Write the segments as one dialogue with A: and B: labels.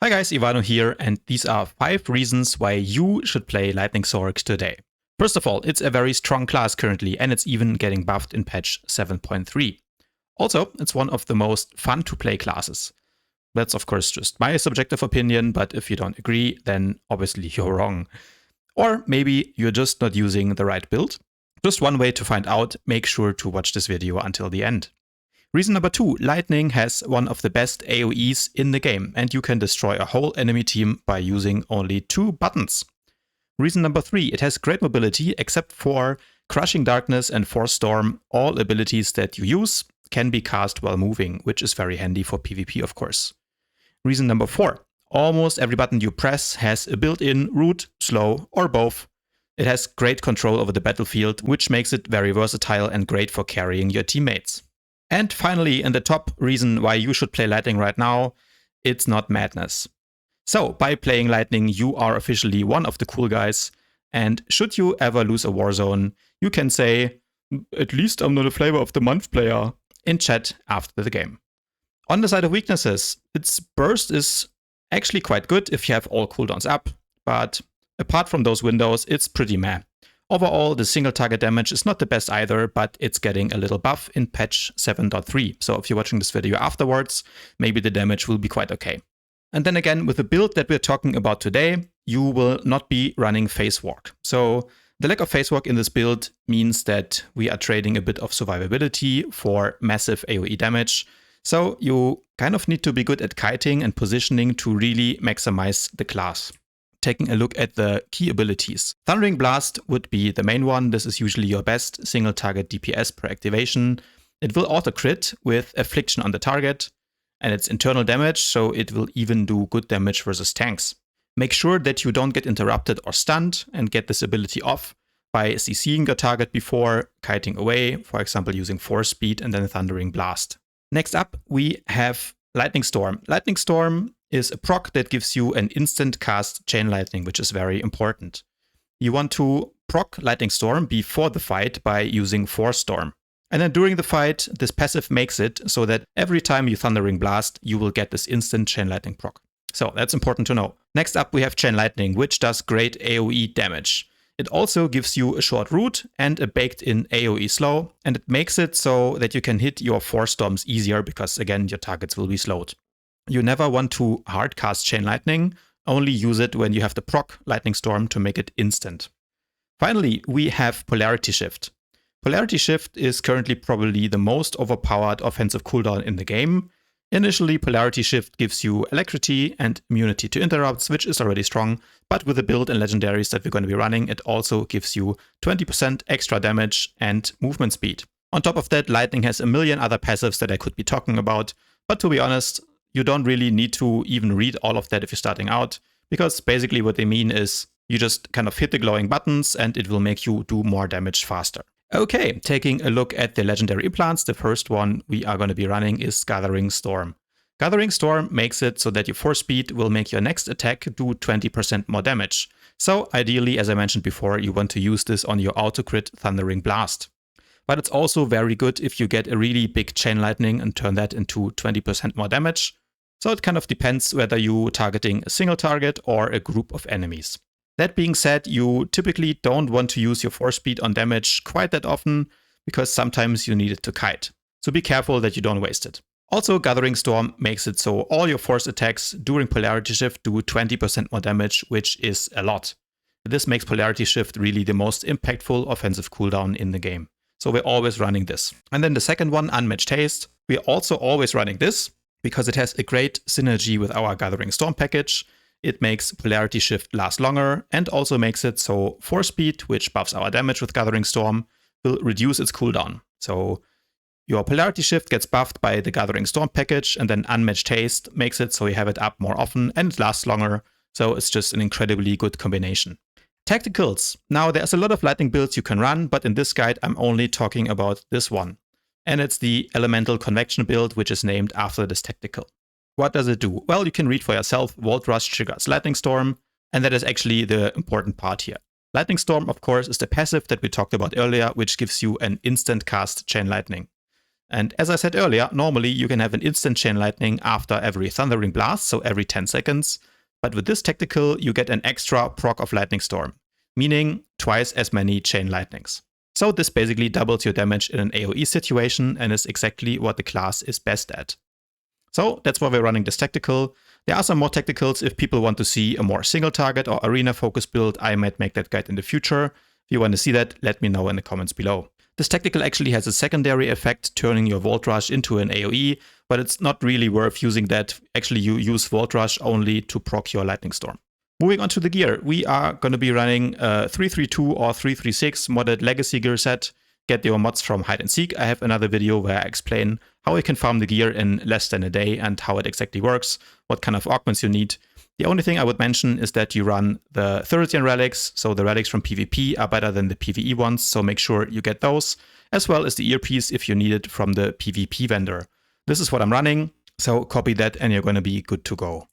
A: Hi guys, Ivano here, and these are 5 reasons why you should play Lightning Sorcerer today. First of all, it's a very strong class currently, and it's even getting buffed in patch 7.3. Also, it's one of the most fun to play classes. That's of course just my subjective opinion, but if you don't agree, then obviously you're wrong. Or maybe you're just not using the right build. Just one way to find out, make sure to watch this video until the end. Reason number 2, Lightning has one of the best AoEs in the game, and you can destroy a whole enemy team by using only 2 buttons. Reason number 3, it has great mobility, except for Crushing Darkness and Force Storm. All abilities that you use can be cast while moving, which is very handy for PvP, of course. Reason number 4, almost every button you press has a built-in root, slow, or both. It has great control over the battlefield, which makes it very versatile and great for carrying your teammates. And finally, in the top reason why you should play Lightning right now, it's not madness. So, by playing Lightning, you are officially one of the cool guys, and should you ever lose a Warzone, you can say, "At least I'm not a flavor of the month player," in chat after the game. On the side of weaknesses, its burst is actually quite good if you have all cooldowns up, but apart from those windows, it's pretty meh. Overall, the single target damage is not the best either, but it's getting a little buff in patch 7.3. So if you're watching this video afterwards, maybe the damage will be quite okay. And then again, with the build that we're talking about today, you will not be running phase walk. So the lack of phase walk in this build means that we are trading a bit of survivability for massive AoE damage. So you kind of need to be good at kiting and positioning to really maximize the class. Taking a look at the key abilities. Thundering Blast would be the main one. This is usually your best single target DPS per activation. It will auto crit with Affliction on the target, and it's internal damage, so it will even do good damage versus tanks. Make sure that you don't get interrupted or stunned, and get this ability off by CCing your target before kiting away, for example using Force Speed and then Thundering Blast. Next up, we have Lightning Storm. Lightning Storm is a proc that gives you an instant cast Chain Lightning, which is very important. You want to proc Lightning Storm before the fight by using Force Storm. And then during the fight, this passive makes it so that every time you Thundering Blast, you will get this instant Chain Lightning proc. So that's important to know. Next up, we have Chain Lightning, which does great AoE damage. It also gives you a short root and a baked-in AoE slow, and it makes it so that you can hit your Force Storms easier because, again, your targets will be slowed. You never want to hardcast Chain Lightning, only use it when you have the proc Lightning Storm to make it instant. Finally, we have Polarity Shift. Polarity Shift is currently probably the most overpowered offensive cooldown in the game. Initially, Polarity Shift gives you Alacrity and immunity to interrupts, which is already strong, but with the build and legendaries that we're going to be running, it also gives you 20% extra damage and movement speed. On top of that, Lightning has a million other passives that I could be talking about, but to be honest, you don't really need to even read all of that if you're starting out, because basically what they mean is you just kind of hit the glowing buttons and it will make you do more damage faster. Okay, taking a look at the legendary implants, the first one we are going to be running is Gathering Storm. Gathering Storm makes it so that your Force Speed will make your next attack do 20% more damage. So ideally, as I mentioned before, you want to use this on your auto-crit Thundering Blast. But it's also very good if you get a really big Chain Lightning and turn that into 20% more damage. So it kind of depends whether you're targeting a single target or a group of enemies. That being said, you typically don't want to use your Force Speed on damage quite that often, because sometimes you need it to kite. So be careful that you don't waste it. Also, Gathering Storm makes it so all your force attacks during Polarity Shift do 20% more damage, which is a lot. This makes Polarity Shift really the most impactful offensive cooldown in the game. So we're always running this. And then the second one, Unmatched Haste, we're also always running this, because it has a great synergy with our Gathering Storm package. It makes Polarity Shift last longer and also makes it so Force Speed, which buffs our damage with Gathering Storm, will reduce its cooldown. So your Polarity Shift gets buffed by the Gathering Storm package, and then Unmatched Haste makes it so you have it up more often and it lasts longer. So it's just an incredibly good combination. Tacticals. Now there's a lot of Lightning builds you can run, but in this guide I'm only talking about this one. And it's the Elemental Convection build, which is named after this tactical. What does it do? Well, you can read for yourself. Volt Rush triggers Lightning Storm, and that is actually the important part here. Lightning Storm, of course, is the passive that we talked about earlier, which gives you an instant cast Chain Lightning. And as I said earlier, normally you can have an instant chain lightning after every thundering blast, so every 10 seconds. But with this tactical, you get an extra proc of Lightning Storm, meaning twice as many chain lightnings. So this basically doubles your damage in an AoE situation and is exactly what the class is best at. So that's why we're running this tactical. There are some more tacticals if people want to see a more single target or arena focused build. I might make that guide in the future. If you want to see that, let me know in the comments below. This tactical actually has a secondary effect, turning your Volt Rush into an AoE, but it's not really worth using that. Actually, you use Volt Rush only to proc your Lightning Storm. Moving on to the gear, we are going to be running a 332 or 336 modded Legacy gear set. Get your mods from Hide and Seek. I have another video where I explain how you can farm the gear in less than a day and how it exactly works, what kind of augments you need. The only thing I would mention is that you run the Thiritian relics, so the relics from PvP are better than the PvE ones, so make sure you get those, as well as the earpiece if you need it from the PvP vendor. This is what I'm running, so copy that and you're going to be good to go.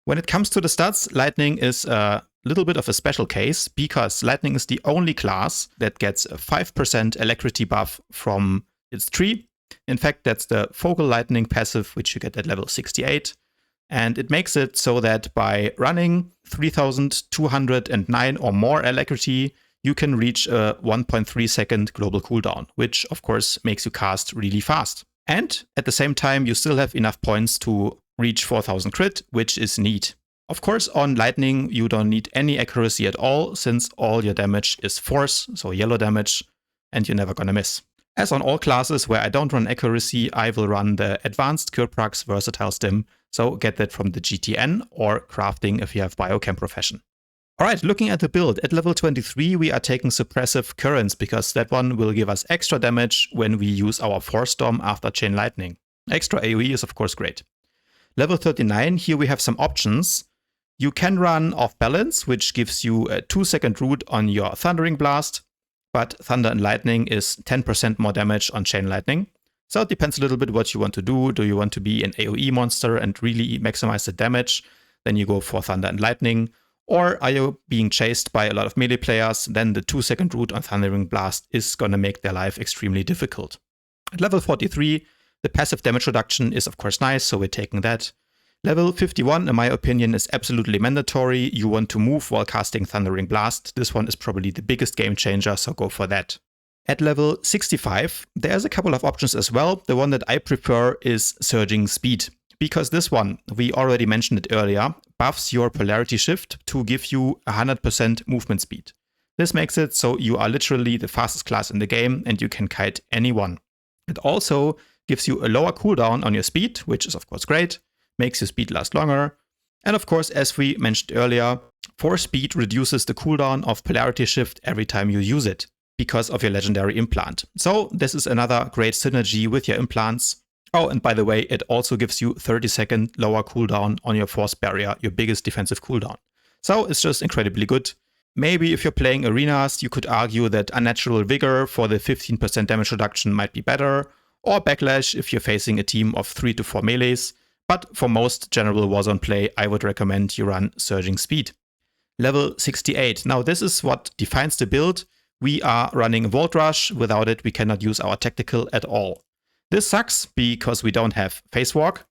A: When it comes to the stats, Lightning is a little bit of a special case, because Lightning is the only class that gets a 5% Alacrity buff from its tree. In fact, that's the Focal Lightning passive, which you get at level 68. And it makes it so that by running 3209 or more Alacrity, you can reach a 1.3 second global cooldown, which of course makes you cast really fast. And at the same time, you still have enough points to reach 4000 crit, which is neat. Of course, on Lightning, you don't need any accuracy at all, since all your damage is force, so yellow damage, and you're never gonna miss. As on all classes where I don't run accuracy, I will run the Advanced Curprax Versatile Stim, so get that from the GTN or crafting if you have Biochem Profession. Alright, looking at the build, at level 23 we are taking Suppressive Currents, because that one will give us extra damage when we use our Force Storm after Chain Lightning. Extra AoE is of course great. Level 39, here we have some options. You can run Off Balance, which gives you a 2-second root on your Thundering Blast, but Thunder and Lightning is 10% more damage on Chain Lightning. So it depends a little bit what you want to do. Do you want to be an AoE monster and really maximize the damage? Then you go for Thunder and Lightning. Or are you being chased by a lot of melee players? Then the 2-second root on Thundering Blast is gonna make their life extremely difficult. At level 43, the passive damage reduction is of course nice, so we're taking that. Level 51, in my opinion, is absolutely mandatory. You want to move while casting Thundering Blast. This one is probably the biggest game changer, so go for that. At level 65, there's a couple of options as well. The one that I prefer is Surging Speed, because this one, we already mentioned it earlier, buffs your polarity shift to give you 100% movement speed. This makes it so you are literally the fastest class in the game and you can kite anyone. It also gives you a lower cooldown on your speed, which is of course great, makes your speed last longer. And of course, as we mentioned earlier, Force Speed reduces the cooldown of polarity shift every time you use it, because of your legendary implant. So this is another great synergy with your implants. Oh, and by the way, it also gives you 30-second lower cooldown on your Force Barrier, your biggest defensive cooldown. So it's just incredibly good. Maybe if you're playing arenas, you could argue that Unnatural Vigor for the 15% damage reduction might be better, or Backlash if you're facing a team of 3 to 4 melees. But for most general Warzone play, I would recommend you run Surging Speed. Level 68. Now this is what defines the build. We are running Volt Rush. Without it, we cannot use our tactical at all. This sucks because we don't have Phase Walk,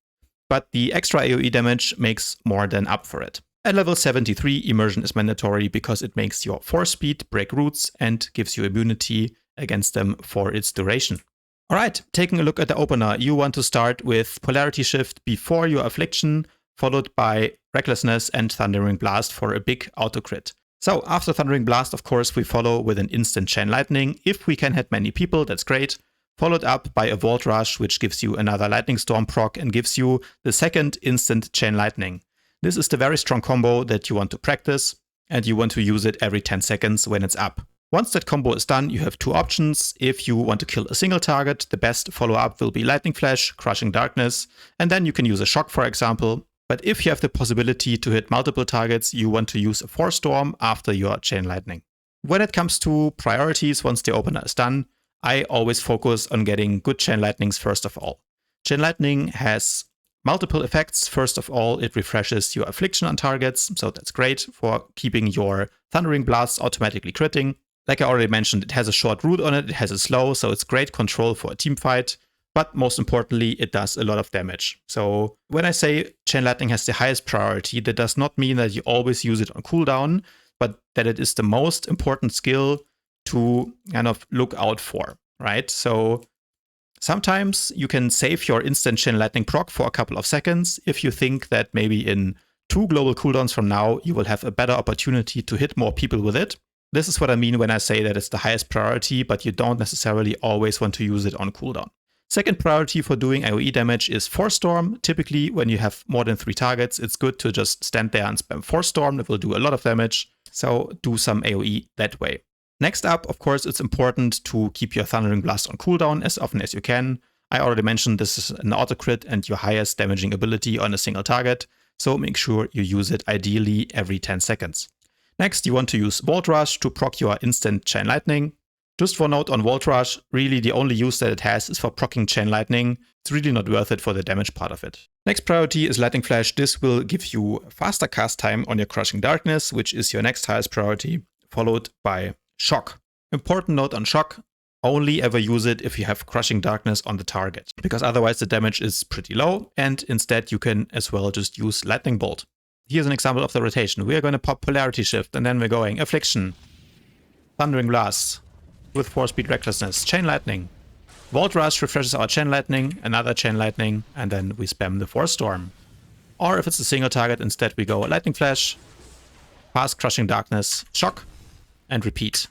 A: but the extra AoE damage makes more than up for it. At level 73, Immersion is mandatory because it makes your Force Speed break roots and gives you immunity against them for its duration. Alright, taking a look at the opener, you want to start with Polarity Shift before your Affliction, followed by Recklessness and Thundering Blast for a big auto crit. So after Thundering Blast, of course, we follow with an instant Chain Lightning. If we can hit many people, that's great. Followed up by a Volt Rush, which gives you another Lightning Storm proc and gives you the second instant Chain Lightning. This is the very strong combo that you want to practice, and you want to use it every 10 seconds when it's up. Once that combo is done, you have two options. If you want to kill a single target, the best follow-up will be Lightning Flash, Crushing Darkness, and then you can use a Shock, for example. But if you have the possibility to hit multiple targets, you want to use a Force Storm after your Chain Lightning. When it comes to priorities, once the opener is done, I always focus on getting good Chain Lightnings first of all. Chain Lightning has multiple effects. First of all, it refreshes your Affliction on targets, so that's great for keeping your Thundering Blasts automatically critting. Like I already mentioned, it has a short root on it, it has a slow, so it's great control for a team fight. But most importantly, it does a lot of damage. So when I say Chain Lightning has the highest priority, that does not mean that you always use it on cooldown, but that it is the most important skill to kind of look out for, right? So sometimes you can save your instant Chain Lightning proc for a couple of seconds if you think that maybe in 2 global cooldowns from now, you will have a better opportunity to hit more people with it. This is what I mean when I say that it's the highest priority, but you don't necessarily always want to use it on cooldown. Second priority for doing AoE damage is Force Storm. Typically, when you have more than 3 targets, it's good to just stand there and spam Force Storm. It will do a lot of damage, so do some AoE that way. Next up, of course, it's important to keep your Thundering Blast on cooldown as often as you can. I already mentioned this is an auto crit and your highest damaging ability on a single target, so make sure you use it ideally every 10 seconds. Next, you want to use Volt Rush to proc your instant Chain Lightning. Just for note on Volt Rush, really the only use that it has is for proccing Chain Lightning. It's really not worth it for the damage part of it. Next priority is Lightning Flash. This will give you faster cast time on your Crushing Darkness, which is your next highest priority, followed by Shock. Important note on Shock, only ever use it if you have Crushing Darkness on the target, because otherwise the damage is pretty low, and instead you can as well just use Lightning Bolt. Here's an example of the rotation. We are going to pop Polarity Shift, and then we're going Affliction, Thundering Blast, with 4-speed Recklessness, Chain Lightning. Volt Rush refreshes our Chain Lightning, another Chain Lightning, and then we spam the Force Storm. Or if it's a single target, instead we go Lightning Flash, Fast Crushing Darkness, Shock, and repeat.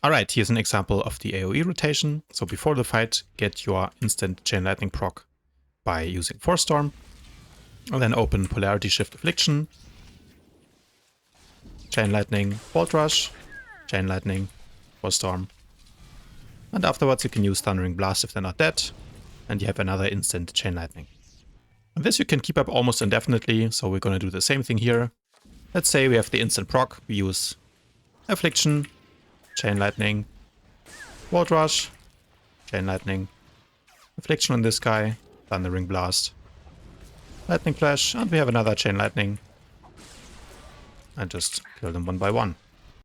A: Alright, here's an example of the AoE rotation. So before the fight, get your instant Chain Lightning proc by using Force Storm, and then open Polarity Shift Affliction, Chain Lightning, Volt Rush, Chain Lightning, Force Storm. And afterwards you can use Thundering Blast if they're not dead, and you have another instant Chain Lightning. And this you can keep up almost indefinitely, so we're going to do the same thing here. Let's say we have the instant proc, we use Affliction, Chain Lightning, Volt Rush, Chain Lightning, Affliction on this guy, Thundering Blast, Lightning Flash, and we have another Chain Lightning. And just kill them one by one.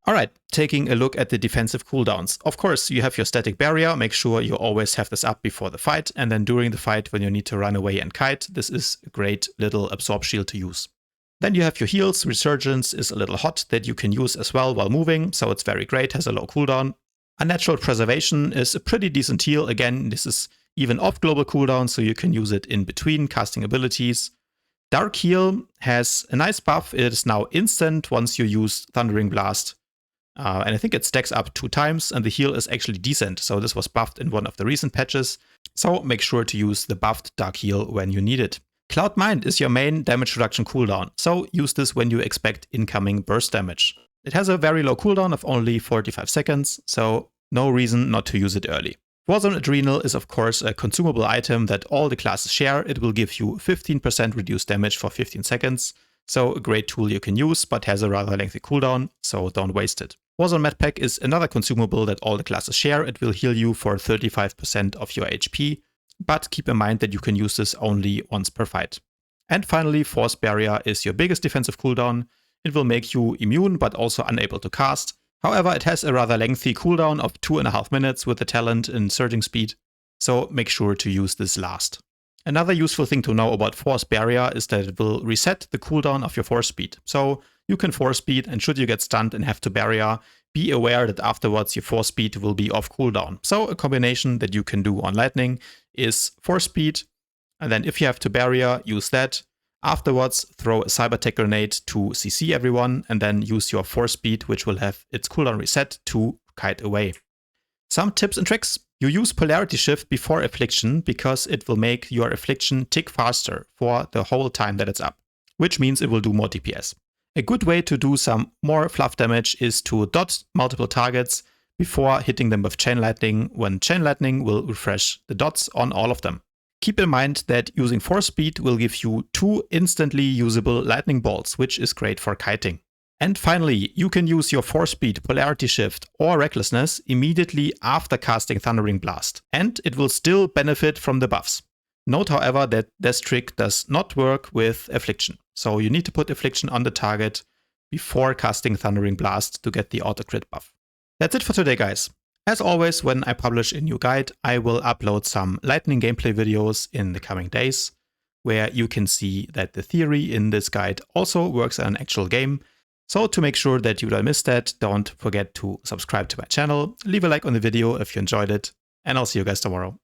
A: Alright, taking a look at the defensive cooldowns. Of course, you have your static barrier. Make sure you always have this up before the fight. And then during the fight, when you need to run away and kite, this is a great little absorb shield to use. Then you have your heals. Resurgence is a little hot that you can use as well while moving. So it's very great, has a low cooldown. Unnatural Preservation is a pretty decent heal. Again, this is even off global cooldown, so you can use it in between casting abilities. Dark Heal has a nice buff. It is now instant once you use Thundering Blast. And I think it stacks up 2 times, and the heal is actually decent. So this was buffed in one of the recent patches. So make sure to use the buffed Dark Heal when you need it. Cloud Mind is your main damage reduction cooldown. So use this when you expect incoming burst damage. It has a very low cooldown of only 45 seconds, so no reason not to use it early. Warzone Adrenal is of course a consumable item that all the classes share. It will give you 15% reduced damage for 15 seconds. So a great tool you can use, but has a rather lengthy cooldown, so don't waste it. Warzone Medpack is another consumable that all the classes share. It will heal you for 35% of your HP, but keep in mind that you can use this only once per fight. And finally, Force Barrier is your biggest defensive cooldown. It will make you immune, but also unable to cast. However, it has a rather lengthy cooldown of 2.5 minutes with the talent in Surging Speed, so make sure to use this last. Another useful thing to know about Force Barrier is that it will reset the cooldown of your Force Speed. So you can Force Speed, and should you get stunned and have to Barrier, be aware that afterwards your Force Speed will be off cooldown. So a combination that you can do on Lightning is Force Speed, and then if you have to Barrier, use that. Afterwards, throw a Cyber-Tech Grenade to CC everyone, and then use your Force Speed, which will have its cooldown reset, to kite away. Some tips and tricks. You use Polarity Shift before Affliction because it will make your Affliction tick faster for the whole time that it's up, which means it will do more DPS. A good way to do some more fluff damage is to dot multiple targets before hitting them with Chain Lightning, when Chain Lightning will refresh the dots on all of them. Keep in mind that using Force Speed will give you 2 instantly usable Lightning Bolts, which is great for kiting. And finally, you can use your Force Speed, Polarity Shift, or Recklessness immediately after casting Thundering Blast, and it will still benefit from the buffs. Note, however, that this trick does not work with Affliction, so you need to put Affliction on the target before casting Thundering Blast to get the auto crit buff. That's it for today, guys. As always, when I publish a new guide, I will upload some Lightning gameplay videos in the coming days, where you can see that the theory in this guide also works in an actual game. So to make sure that you don't miss that, don't forget to subscribe to my channel, leave a like on the video if you enjoyed it, and I'll see you guys tomorrow.